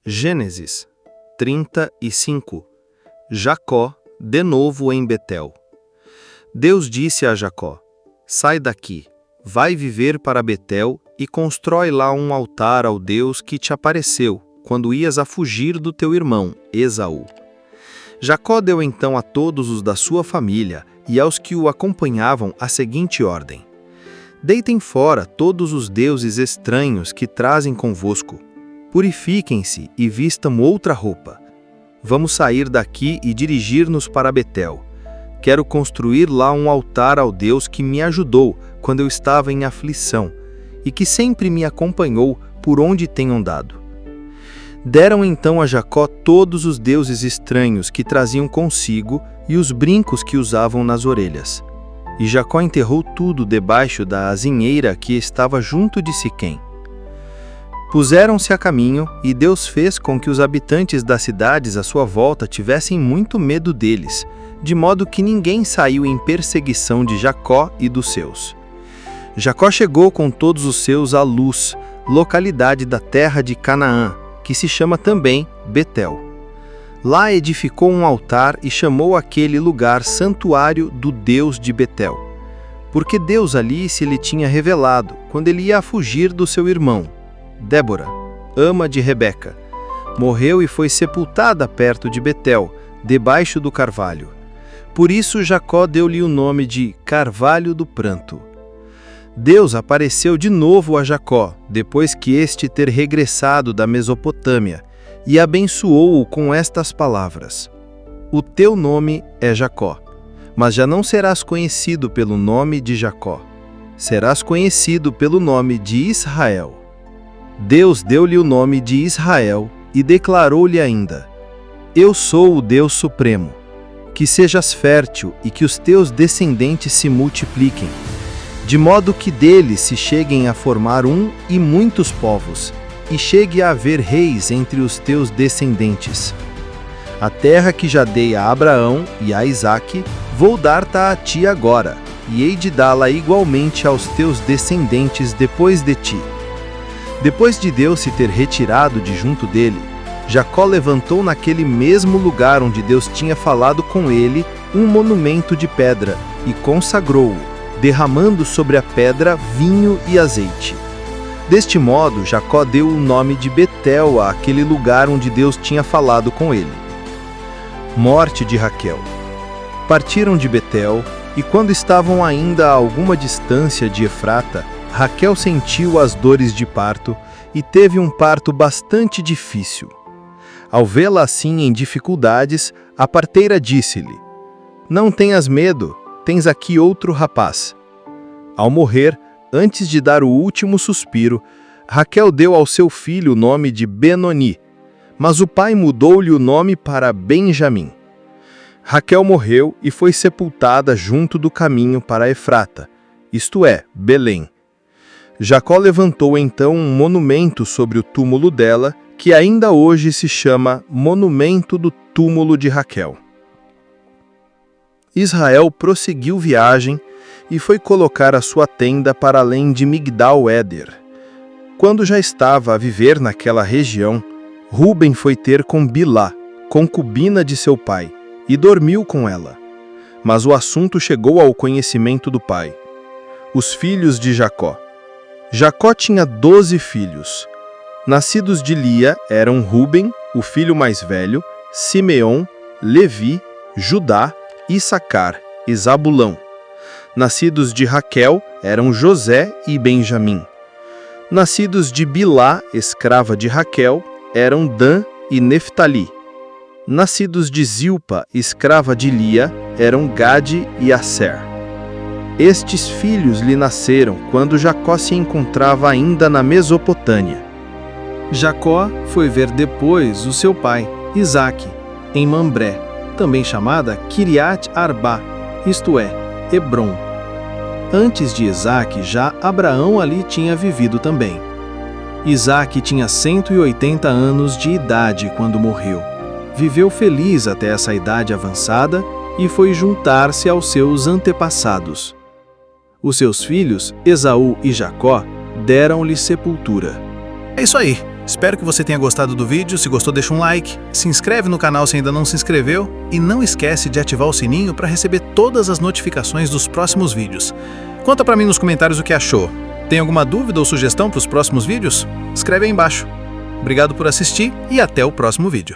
Gênesis 35. Jacó, de novo em Betel. Deus disse a Jacó: sai daqui, vai viver para Betel e constrói lá um altar ao Deus que te apareceu, quando ias a fugir do teu irmão, Esaú. Jacó deu então a todos os da sua família e aos que o acompanhavam a seguinte ordem: deitem fora todos os deuses estranhos que trazem convosco. Purifiquem-se e vistam outra roupa. Vamos sair daqui e dirigir-nos para Betel. Quero construir lá um altar ao Deus que me ajudou quando eu estava em aflição e que sempre me acompanhou por onde tenho andado. Deram então a Jacó todos os deuses estranhos que traziam consigo e os brincos que usavam nas orelhas. E Jacó enterrou tudo debaixo da azinheira que estava junto de Siquém. Puseram-se a caminho, e Deus fez com que os habitantes das cidades à sua volta tivessem muito medo deles, de modo que ninguém saiu em perseguição de Jacó e dos seus. Jacó chegou com todos os seus a Luz, localidade da terra de Canaã, que se chama também Betel. Lá edificou um altar e chamou aquele lugar Santuário do Deus de Betel, porque Deus ali se lhe tinha revelado quando ele ia fugir do seu irmão. Débora, ama de Rebeca, morreu e foi sepultada perto de Betel, debaixo do carvalho. Por isso Jacó deu-lhe o nome de Carvalho do Pranto. Deus apareceu de novo a Jacó, depois que este ter regressado da Mesopotâmia, e abençoou-o com estas palavras: o teu nome é Jacó, mas já não serás conhecido pelo nome de Jacó, serás conhecido pelo nome de Israel. Deus deu-lhe o nome de Israel e declarou-lhe ainda: eu sou o Deus Supremo. Que sejas fértil e que os teus descendentes se multipliquem, de modo que deles se cheguem a formar um e muitos povos, e chegue a haver reis entre os teus descendentes. A terra que já dei a Abraão e a Isaque, vou dar-te a ti agora, e hei de dá-la igualmente aos teus descendentes depois de ti. Depois de Deus se ter retirado de junto dele, Jacó levantou naquele mesmo lugar onde Deus tinha falado com ele um monumento de pedra e consagrou-o, derramando sobre a pedra vinho e azeite. Deste modo, Jacó deu o nome de Betel àquele lugar onde Deus tinha falado com ele. Morte de Raquel. Partiram de Betel, e quando estavam ainda a alguma distância de Efrata, Raquel sentiu as dores de parto e teve um parto bastante difícil. Ao vê-la assim em dificuldades, a parteira disse-lhe: não tenhas medo, tens aqui outro rapaz. Ao morrer, antes de dar o último suspiro, Raquel deu ao seu filho o nome de Benoni, mas o pai mudou-lhe o nome para Benjamim. Raquel morreu e foi sepultada junto do caminho para Efrata, isto é, Belém. Jacó levantou então um monumento sobre o túmulo dela, que ainda hoje se chama Monumento do Túmulo de Raquel. Israel prosseguiu viagem e foi colocar a sua tenda para além de Migdal-Éder. Quando já estava a viver naquela região, Ruben foi ter com Bilá, concubina de seu pai, e dormiu com ela. Mas o assunto chegou ao conhecimento do pai. Os filhos de Jacó. Jacó tinha 12 filhos. Nascidos de Lia eram Ruben, o filho mais velho, Simeom, Levi, Judá, Issacar e Zabulão. Nascidos de Raquel eram José e Benjamim. Nascidos de Bilá, escrava de Raquel, eram Dan e Neftali. Nascidos de Zilpa, escrava de Lia, eram Gade e Asser. Estes filhos lhe nasceram quando Jacó se encontrava ainda na Mesopotâmia. Jacó foi ver depois o seu pai, Isaque, em Mambré, também chamada Kiriat Arbá, isto é, Hebrom. Antes de Isaque, já Abraão ali tinha vivido também. Isaque tinha 180 anos de idade quando morreu. Viveu feliz até essa idade avançada e foi juntar-se aos seus antepassados. Os seus filhos, Esaú e Jacó, deram-lhe sepultura. É isso aí. Espero que você tenha gostado do vídeo. Se gostou, deixa um like, se inscreve no canal se ainda não se inscreveu e não esquece de ativar o sininho para receber todas as notificações dos próximos vídeos. Conta para mim nos comentários o que achou. Tem alguma dúvida ou sugestão para os próximos vídeos? Escreve aí embaixo. Obrigado por assistir e até o próximo vídeo.